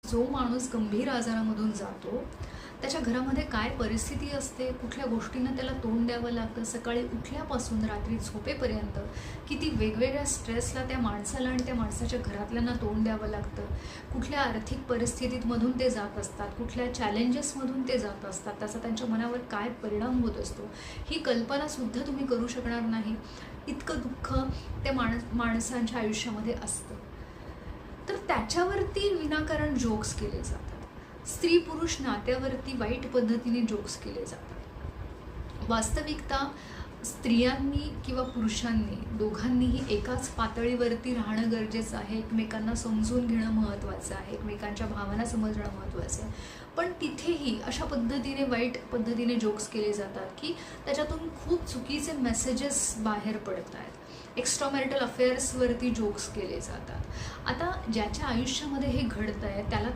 जो माणूस गंभीर आजारामधून जातो त्याच्या घरामध्ये काय परिस्थिती असते, कुठल्या गोष्टींना त्याला तोंड द्यावं लागतं, सकाळी उठल्यापासून रात्री झोपेपर्यंत किती वेगवेगळ्या स्ट्रेसला त्या माणसाला आणि त्या माणसाच्या घरातल्यांना तोंड द्यावं लागतं, कुठल्या आर्थिक परिस्थितीमधून ते जात असतात, कुठल्या चॅलेंजेसमधून ते जात असतात, त्याचा त्यांच्या मनावर काय परिणाम होत असतो ही कल्पनासुद्धा तुम्ही करू शकणार नाही. इतकं दुःख त्या माणसांच्या आयुष्यामध्ये असतं. तर त्याच्यावरती विनाकारण जोक्स केले जातात. स्त्री पुरुष नात्यावरती वाईट पद्धतीने जोक्स केले जातात. वास्तविकता स्त्रियांनी किंवा पुरुषांनी दोघांनीही एकाच पातळीवरती राहणं गरजेचं आहे. एकमेकांना समजून घेणं महत्त्वाचं आहे, एकमेकांच्या भावना समजणं महत्त्वाचं आहे. पण तिथेही अशा पद्धतीने वाईट पद्धतीने जोक्स केले जातात की त्याच्यातून खूप चुकीचे मेसेजेस बाहेर पडत आहेत. एक्स्ट्रा मॅरिटल अफेअर्सवरती जोक्स केले जातात. आता ज्याच्या आयुष्यामध्ये हे घडतं आहे त्याला